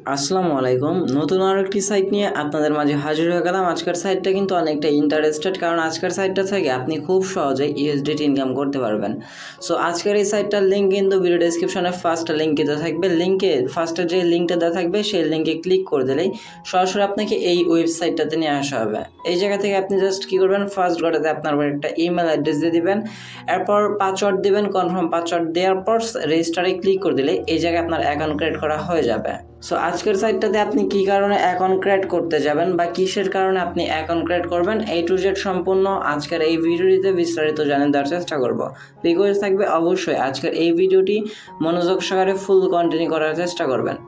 আসসালামু আলাইকুম। নতুন আরেকটি সাইট নিয়ে আপনাদের মাঝে হাজির হয়ে গেলাম। আজকের সাইটটা কিন্তু অনেকটা ইন্টারেস্টেড, কারণ আজকের সাইটটা থেকে আপনি খুব সহজেই ইউএসডিটি ইনকাম করতে পারবেন। সো আজকের এই সাইটটার লিঙ্ক কিন্তু ভিডিও ডেসক্রিপশনে ফার্স্ট লিঙ্কে দেওয়া থাকবে। লিঙ্কে ফার্স্টে যে লিঙ্কটা দেওয়া থাকবে সেই লিঙ্কে ক্লিক করে দিলেই সরাসরি আপনাকে এই ওয়েবসাইটটাতে নিয়ে আসা হবে। এই জায়গা থেকে আপনি জাস্ট কী করবেন, ফার্স্ট ঘটাতে আপনার একটা ইমেল অ্যাড্রেস দিয়ে দিবেন, এরপর পাসওয়ার্ড দেবেন। কনফার্ম পাসওয়ার্ড দেওয়ার পর রেজিস্টারে ক্লিক করে দিলে এই জায়গায় আপনার অ্যাকাউন্ট ক্রিয়েট করা হয়ে যাবে। সো আজকের সাইটটাতে আপনি কী কারণে অ্যাকাউন্ট ক্রিয়েট করতে যাবেন বা কিসের কারণে আপনি অ্যাকাউন্ট ক্রিয়েট করবেন, A to Z সম্পূর্ণ আজকের এই ভিডিওটিতে বিস্তারিত জানিয়ে দেওয়ার চেষ্টা করব। রিকোয়েস্ট থাকবে অবশ্যই আজকের এই ভিডিওটি মনোযোগ সহকারে ফুল কন্টিনিউ করার চেষ্টা করবেন।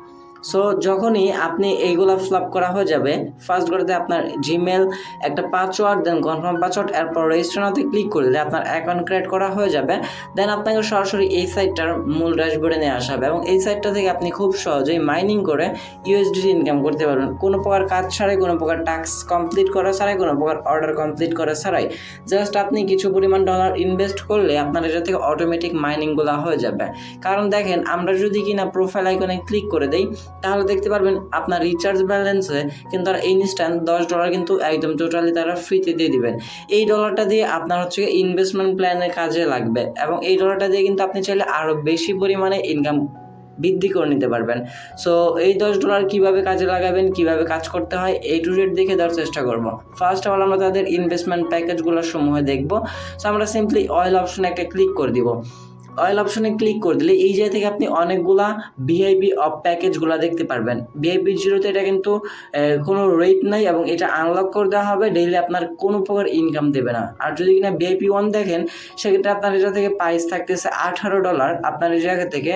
সো যখনই আপনি এইগুলো ফিল করা হয়ে যাবে, ফার্স্ট করতে আপনার জিমেল একটা পাসওয়ার্ড দেন, কনফার্ম পাসওয়ার্ড, এরপর রেজিস্ট্রেশনতে ক্লিক করে দিলে আপনার অ্যাকাউন্ট ক্রিয়েট করা হয়ে যাবে। দেন আপনাকে সরাসরি এই সাইটটার মূল ড্যাশবোর্ডে নিয়ে আসা হবে এবং এই সাইটটা থেকে আপনি খুব সহজেই মাইনিং করে ইউএসডিটি ইনকাম করতে পারবেন, কোনো প্রকার কাজ ছাড়াই, কোনো প্রকার টাস্ক কমপ্লিট করা ছাড়াই, কোনো প্রকার অর্ডার কমপ্লিট করা ছাড়াই। জাস্ট আপনি কিছু পরিমাণ ডলার ইনভেস্ট করলে আপনার এটা থেকে অটোমেটিক মাইনিংগুলো হয়ে যাবে। কারণ দেখেন, আমরা যদি কিনা প্রোফাইল আইকনে ক্লিক করে দেই তাহলে দেখতে পারবেন আপনার রিচার্জ ব্যালেন্সে কিন্তু তারা ইনস্ট্যান্ট $10 কিন্তু একদম টোটালি তারা ফ্রিতে দিয়ে দিবেন। এই ডলারটা দিয়ে আপনার হচ্ছে ইনভেস্টমেন্ট প্ল্যানের কাজে লাগবে এবং এই ডলারটা দিয়ে কিন্তু আপনি চাইলে আরও বেশি পরিমাণে ইনকাম বৃদ্ধি করে নিতে পারবেন। সো এই $10 কীভাবে কাজে লাগাবেন, কিভাবে কাজ করতে হয়, A to Z দেখে দেওয়ার চেষ্টা করব। ফার্স্ট অফ অল আমরা তাদের ইনভেস্টমেন্ট প্যাকেজগুলোর সমূহ দেখব। সো আমরা সিম্পলি অয়েল অপশনে একটা ক্লিক করে দিব। অয়েল অপশনে ক্লিক করে দিলে এই জায়গা থেকে আপনি অনেকগুলা ভিআইপি অফ প্যাকেজগুলো দেখতে পারবেন। ভিআইপি 0তে এটা কিন্তু কোনো রেট নাই এবং এটা আনলক করে দেওয়া হবে, ডেইলি আপনার কোনো প্রকার ইনকাম দেবে না। আর যদি কিনা ভিআইপি 1 দেখেন, সেক্ষেত্রে আপনার এটা থেকে প্রাইস থাকতেছে $18। আপনার এই জায়গা থেকে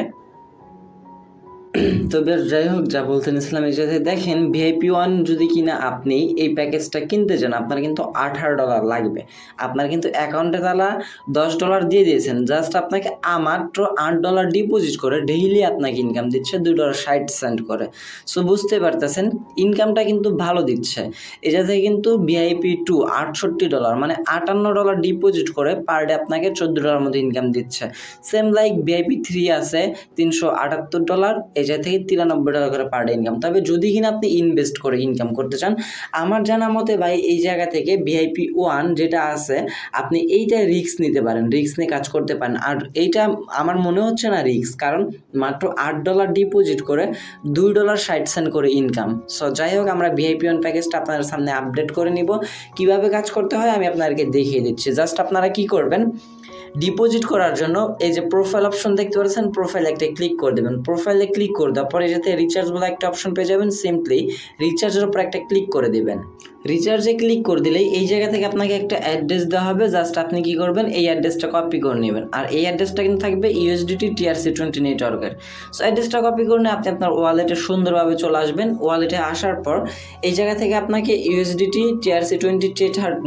তো বেশ, যাই হোক, যা বলতে নিয়েছিলাম, এই জায়গায় দেখেন ভিআইপি 1 যদি কিনা আপনি এই প্যাকেজটা কিনতে চান আপনার কিন্তু $18 লাগবে। আপনার কিন্তু অ্যাকাউন্টে তারা $10 দিয়ে দিয়েছেন, জাস্ট আপনাকে মাত্র $8 ডিপোজিট করে ডেইলি আপনাকে ইনকাম দিচ্ছে $2.60 করে। সো বুঝতে পারতেছেন ইনকামটা কিন্তু ভালো দিচ্ছে। এটা থেকে কিন্তু ভিআইপি 2 $68 মানে $58 ডিপোজিট করে পার ডে আপনাকে $14 মতো ইনকাম দিচ্ছে। সেম লাইক ভিআইপি 3 আছে $378, এই জায়গা থেকে $93 করে পার ডে ইনকাম। তবে যদি কিনা আপনি ইনভেস্ট করে ইনকাম করতে চান, আমার জানা মতে ভাই এই জায়গা থেকে ভিআইপি 1 যেটা আছে আপনি এইটা রিস্ক নিতে পারেন, রিস্ক নিয়ে কাজ করতে পারেন। আর এইটা আমার মনে হচ্ছে না রিস্ক, কারণ মাত্র $8 ডিপোজিট করে $2.60 করে ইনকাম। সো যাই হোক, আমরা ভিআইপি 1 প্যাকেজটা আপনাদের সামনে আপডেট করে নিব। কিভাবে কাজ করতে হয় আমি আপনাদেরকে দেখিয়ে দিচ্ছি। জাস্ট আপনারা কি করবেন, ডিপোজিট করার জন্য এই যে প্রোফাইল অপশন দেখতে পাচ্ছেন, প্রোফাইলে একটা ক্লিক করে দেবেন। প্রোফাইলে ক্লিক করে দেওয়ার পরে যাতে রিচার্জ বলে একটা অপশন পেয়ে যাবেন, সিম্পলি রিচার্জের উপর একটা ক্লিক করে দেবেন। রিচার্জে ক্লিক করে দিলেই এই জায়গা থেকে আপনাকে একটা অ্যাড্রেস দেওয়া হবে। জাস্ট আপনি কি করবেন, এই অ্যাড্রেসটা কপি করে নেবেন। আর এই অ্যাড্রেসটা কিন্তু থাকবে ইউএসডিটি TRC20 নেটওয়ার্কের। সো অ্যাড্রেসটা কপি করে নিয়ে আপনি আপনার ওয়ালেটে সুন্দরভাবে চলে আসবেন। ওয়ালেটে আসার পর এই জায়গা থেকে আপনাকে ইউএসডিটি TRC20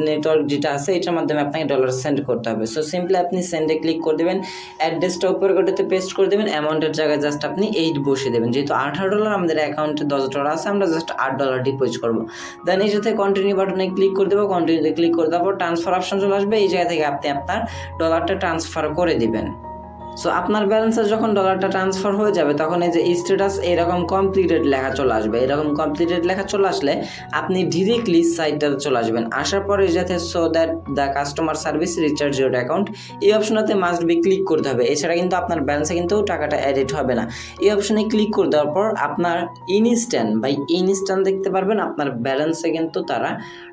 নেটওয়ার্ক যেটা আছে এটার মাধ্যমে আপনাকে ডলার সেন্ড করতে হবে। সো সিম্পলি আপনি সেন্ডে ক্লিক করে দেবেন, অ্যাড্রেসটা উপর কোটাতে পেস্ট করে দেবেন, অ্যামাউন্টের জায়গায় জাস্ট আপনি 8 বসিয়ে দেবেন। যেহেতু $18 আমাদের অ্যাকাউন্টে $10 আছে, আমরা জাস্ট $8 ডিপোজিট করবো। দেন এই সাথে কন্টিনিউ বাটনে ক্লিক করে দেবো। কন্টিনিউতে ক্লিক করে দেওয়ার পর ট্রান্সফার অপশন চলে আসবে। এই জায়গা থেকে আপনি আপনার ডলারটা ট্রান্সফার করে দিবেন। সো আপনার ব্যালেন্সে যখন ডলারটা ট্রান্সফার হয়ে যাবে তখন এই যে স্ট্যাটাস এরকম কমপ্লিটেড লেখা চলে আসবে। এরকম কমপ্লিটেড লেখা চলে আসলে আপনি ডিরেক্টলি সাইটটাতে চলে আসবেন। আসার পরে যাতে show that the customer service recharge your account, এই অপশনটাতে মাস্ট বি ক্লিক করতে হবে। এছাড়া কিন্তু আপনার ব্যালেন্সে কিন্তু টাকাটা এডিট হবে না। এই অপশনে ক্লিক করে দেওয়ার পর আপনার ইনস্ট্যান্ট দেখতে পারবেন আপনার ব্যালেন্সে কিন্তু তারা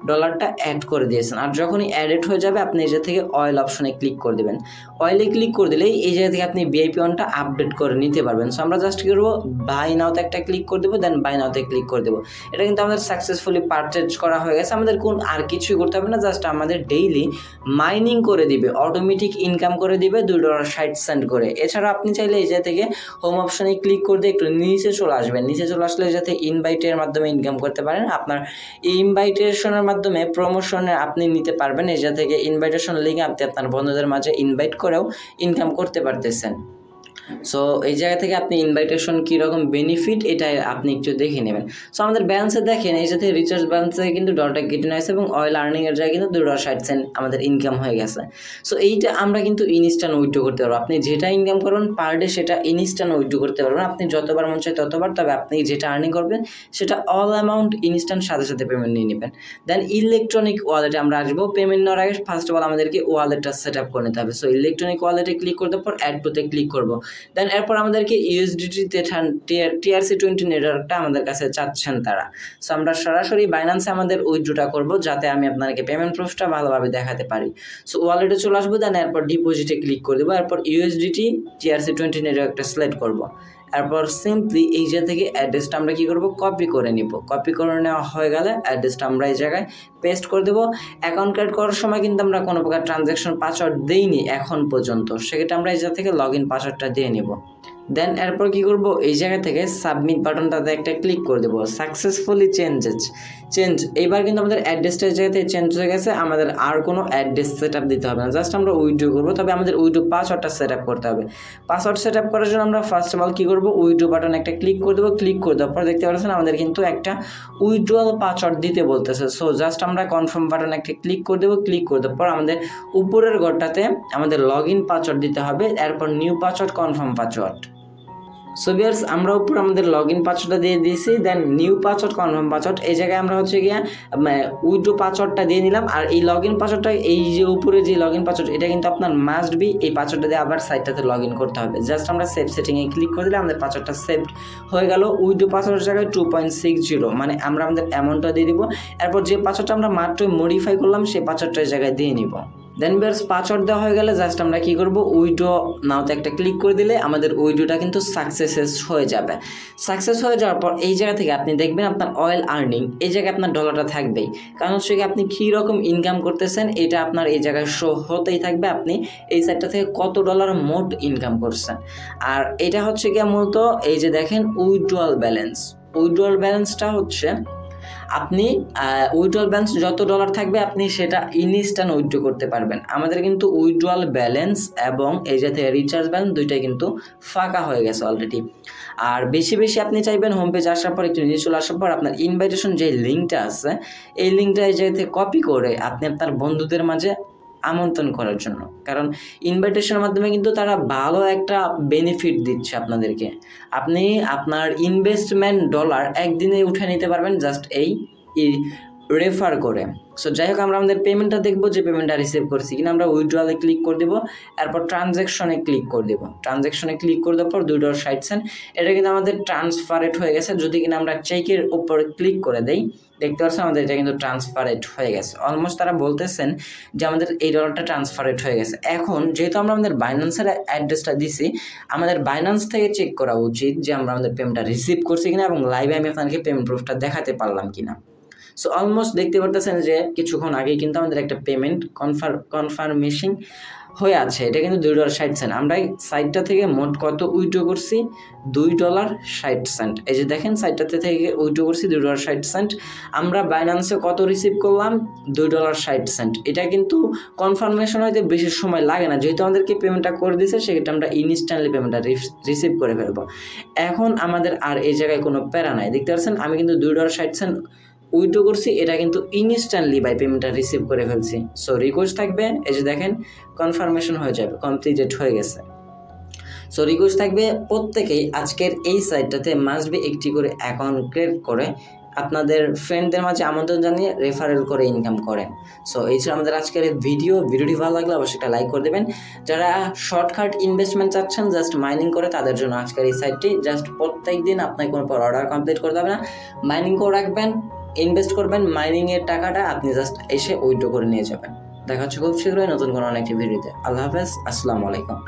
ডলারটা অ্যাড করে দিয়েছেন। আর যখনই অ্যাডেড হয়ে যাবে আপনি এই থেকে অয়েল অপশনে ক্লিক করে দেবেন। অয়েলে ক্লিক করে দিলেই এই জায়গা থেকে আপনি ভিআইপি 1টা আপডেট করে নিতে পারবেন। সো আমরা জাস্ট কি করবো, বাই নাওতে একটা ক্লিক করে দেবো, দেন বাই নাওতে ক্লিক করে দেবো। এটা কিন্তু আমাদের সাকসেসফুলি পারচেজ করা হয়ে গেছে। আমাদের কোন আর কিছুই করতে হবে না, জাস্ট আমাদের ডেইলি মাইনিং করে দিবে, অটোমেটিক ইনকাম করে দিবে $2.60 করে। এছাড়া আপনি চাইলে এই জায়গা থেকে হোম অপশনে ক্লিক করে দিয়ে একটু নিচে চলে আসবেন। নিচে চলে আসলে যাতে ইনভাইটের মাধ্যমে ইনকাম করতে পারেন। আপনার এই ইনভাইটেশনের মাধ্যমে প্রমোশনে আপনি নিতে পারবেন। এই জায়গা থেকে ইনভাইটেশন লিঙ্ক আপনি আপনার বন্ধুদের মাঝে ইনভাইট করেও ইনকাম করতে পারতেছেন। সো এই জায়গা থেকে আপনি ইনভাইটেশন কীরকম বেনিফিট এটা আপনি একটু দেখে নেবেন। সো আমাদের ব্যালেন্সে দেখেন এই সাথে রিচার্জ ব্যালেন্সে কিন্তু ডলারটা কেটে নিয়েছে এবং অয়েল আর্নিংয়ের জায়গায় কিন্তু $2.60 আমাদের ইনকাম হয়ে গেছে। সো এইটা আমরা কিন্তু ইনস্ট্যান্ট উইথড্র করতে পারবো। আপনি যেটা ইনকাম করবেন পার ডে সেটা ইনস্ট্যান্ট উইথড্র করতে পারবেন, আপনি যতবার মন চায় ততবার। তবে আপনি যেটা আর্নিং করবেন সেটা অল অ্যামাউন্ট ইনস্ট্যান্ট সাথে সাথে পেমেন্ট নিয়ে নেবেন। দেন ইলেকট্রনিক ওয়ালেটে আমরা আসবো। পেমেন্ট নেওয়ার আগে ফার্স্ট অফ অল আমাদেরকে ওয়ালেটটা সেট আপ করে নিতে হবে। সো ইলেকট্রনিক ওয়ালেটে ক্লিক করতে পর অ্যাড টুতে ক্লিক করবো। দেন এরপর আমাদেরকে ইউএসডিটিতে TRC20 নেটওয়ার্কটা আমাদের কাছে চাচ্ছেন তারা। সো আমরা সরাসরি বাইন্যান্সে আমাদের উইথড্রটা করব যাতে আমি আপনাদেরকে পেমেন্ট প্রুফটা ভালোভাবে দেখাতে পারি। সো ওয়ালেটে চলে আসবো, দেন এরপর ডিপোজিটে ক্লিক করে দেবো। এরপর USDT TRC20 নেটওয়ার্কটা সিলেক্ট করব। এরপর সিম্পলি এই জায়গা থেকে অ্যাড্রেসটা আমরা কী করবো, কপি করে নিব। কপি করে নেওয়া হয়ে গেলে অ্যাড্রেসটা আমরা এই জায়গায় পেস্ট করে দেবো। অ্যাকাউন্ট ক্রিয়েট করার সময় কিন্তু আমরা কোনো প্রকার ট্রানজ্যাকশন পাসওয়ার্ড দিইনি এখন পর্যন্ত, সেক্ষেত্রে আমরা এই জায়গা থেকে লগ ইন পাসওয়ার্ডটা দিয়ে নিব। দেন এরপর কী করব, এই জায়গা থেকে সাবমিট বাটনটাতে একটা ক্লিক করে দেবো। Successfully change. এইবার কিন্তু আমাদের অ্যাড্রেসটা এই জায়গাতে চেঞ্জ হয়ে গেছে। আমাদের আর কোনো অ্যাড্রেস সেট আপ দিতে হবে না, জাস্ট আমরা উইথড্র করবো। তবে আমাদের উইথড্র পাসওয়ার্ডটা সেট আপ করতে হবে। পাসওয়ার্ড সেট আপ করার জন্য আমরা ফার্স্ট অফ অল কী করবো, উইথড্র বাটনে একটা ক্লিক করে দেবো। ক্লিক করে দেওয়ার পর দেখতে পাচ্ছেন আমাদের কিন্তু একটা উইথড্রয়াল পাসওয়ার্ড দিতে বলতেছে। সো জাস্ট আমরা কনফার্ম বাটনে একটা ক্লিক করে দেবো। ক্লিক করে দেওয়ার পর আমাদের উপরের ঘরটাতে আমাদের লগ ইন পাসওয়ার্ড দিতে হবে। এরপর new password, confirm password. So viewers আমরা উপর আমাদের লগ ইন পাসওয়ার্ডটা দিয়ে দিয়েছি। দেন নিউ পাসওয়ার্ড, কনফার্ম পাসওয়ার্ড, এই জায়গায় আমরা হচ্ছে গিয়া উইথড্র পাসওয়ার্ডটা দিয়ে নিলাম। আর এই লগ ইন পাসওয়ার্ডটা, এই যে উপরে যে লগ ইন পাসওয়ার্ড, এটা কিন্তু আপনার মাস্ট বি এই পাসওয়ার্ডটা দিয়ে আবার সাইটটাতে লগ ইন করতে হবে। জাস্ট আমরা সেভ সেটিংয়ে ক্লিক করে দিলে আমাদের পাসওয়ার্ডটা সেভড হয়ে গেল। উইথড্র পাসওয়ার্ডের জায়গায় 2.60 মানে আমরা আমাদের অ্যামাউন্টটা দিয়ে দিব। এরপর যে পাসওয়ার্ডটা আমরা মাত্র মডিফাই করলাম সেই পাসওয়ার্ডটা এই জায়গায় দিয়ে নিব। দেন ভিউয়ার্স পাসওয়ার্ড দেওয়া হয়ে গেলে জাস্ট আমরা কী করবো, উইথড্র নাওতে একটা ক্লিক করে দিলে আমাদের উইথড্রটা কিন্তু সাকসেস হয়ে যাবে। সাকসেস হয়ে যাওয়ার পর এই জায়গা থেকে আপনি দেখবেন আপনার অয়েল আর্নিং, এই জায়গায় আপনার ডলারটা থাকবেই। কারণ হচ্ছে কি আপনি কী রকম ইনকাম করতেছেন এটা আপনার এই জায়গায় শো হতেই থাকবে। আপনি এই সাইটটা থেকে কত ডলার মোট ইনকাম করছেন। আর এটা হচ্ছে গিয়ে মূলত এই যে দেখেন উইথড্রয়াল ব্যালেন্সটা হচ্ছে আপনি উইথড্রয়াল ব্যালেন্স যত ডলার থাকবে আপনি সেটা ইনস্ট্যান্ট উইথড্র করতে পারবেন। আমাদের কিন্তু উইথড্রয়াল ব্যালেন্স এবং এই যাতে রিচার্জ ব্যালেন্স দুইটাই কিন্তু ফাঁকা হয়ে গেছে অলরেডি। আর বেশি আপনি চাইবেন হোম পেজ আসার পর একটু নিচে চলে আসার পর আপনার ইনভাইটেশন যে লিঙ্কটা আছে এই লিঙ্কটা এই জায়গাতে কপি করে আপনি আপনার বন্ধুদের মাঝে আমন্ত্রণ করার জন্য, কারণ ইনভাইটেশনের মাধ্যমে কিন্তু তারা ভালো একটা বেনিফিট দিচ্ছে আপনাদেরকে। আপনি আপনার ইনভেস্টমেন্ট ডলার একদিনে উঠে নিতে পারবেন জাস্ট এই রেফার করে। সো যাই হোক আমরা আমাদের পেমেন্টটা দেখবো যে পেমেন্টটা রিসিভ করছি কিনা। আমরা উইথড্রয়ালে ক্লিক করে দেবো, এরপর ট্রানজ্যাকশনে ক্লিক করে দেবো। ট্রানজ্যাকশনে ক্লিক করে দেওয়ার পর $2.60 এটা কিন্তু আমাদের ট্রান্সফারেট হয়ে গেছে। যদি কিনা আমরা চেকের উপর ক্লিক করে দেই দেখতে পাচ্ছেন আমাদের এটা কিন্তু ট্রান্সফারেট হয়ে গেছে। অলমোস্ট তারা বলতেছেন যে আমাদের এই ডলারটা ট্রান্সফারেট হয়ে গেছে। এখন যেহেতু আমরা আমাদের বাইন্যান্সের অ্যাড্রেসটা দিছি, আমাদের বাইন্যান্স থেকে চেক করা উচিত যে আমরা আমাদের পেমেন্টটা রিসিভ করছি কিনা এবং লাইভে আমি আপনাদেরকে পেমেন্ট প্রুফটা দেখাতে পারলাম কিনা। সো অলমোস্ট দেখতে পারতেছেন যে কিছুক্ষণ আগেই কিন্তু আমাদের একটা পেমেন্ট কনফার্মেশন হয়ে আছে। এটা কিন্তু $2.60। আমরা এই সাইটটা থেকে মোট কত উইথড্র করছি, $2.60। এই যে দেখেন সাইটটাতে থেকে উইথড্র করছি $2.60। আমরা বাইন্যান্সে কত রিসিভ করলাম, $2.60। এটা কিন্তু কনফার্মেশন হইতে বেশি সময় লাগে না, যেহেতু আমাদেরকে পেমেন্টটা করে দিয়েছে সেক্ষেত্রে আমরা ইনস্ট্যান্টলি পেমেন্টটা রিসিভ করে ফেলবো। এখন আমাদের আর এই জায়গায় কোনো প্যারা নাই। দেখতে পাচ্ছেন আমি কিন্তু $2.60 উইথড্র করছি, এটা কিন্তু ইনস্ট্যান্টলি বাই পেমেন্টটা রিসিভ করে ফেলছি। সো রিকোয়েস্ট থাকবে, এই যে দেখেন কনফার্মেশন হয়ে যাবে, কমপ্লিটেড হয়ে গেছে। সো রিকোয়েস্ট থাকবে প্রত্যেকেই আজকের এই সাইটটাতে মাস্ট বি একটি করে অ্যাকাউন্ট ক্রিয়েট করে আপনাদের ফ্রেন্ডদের মাঝে আমন্ত্রণ জানিয়ে রেফারেল করে ইনকাম করেন। সো এই ছিল আমাদের আজকের ভিডিওটি ভালো লাগলে অবশ্যই একটা লাইক করে দেবেন। যারা শর্টকাট ইনভেস্টমেন্ট চাচ্ছেন জাস্ট মাইনিং করে তাদের জন্য আজকের এই সাইটটি। জাস্ট প্রত্যেক দিন আপনাকে কোনো অর্ডার কমপ্লিট করতে হবে না, মাইনিং করে রাখবেন, ইনভেস্ট করবেন, মাইনিংয়ের টাকাটা আপনি জাস্ট এসে উইথড্র করে নিয়ে যাবেন। দেখা হচ্ছে খুব শীঘ্রই নতুন কোনো অনেকটি ভিডিওতে। আল্লাহ হাফেজ, আসসালামু আলাইকুম।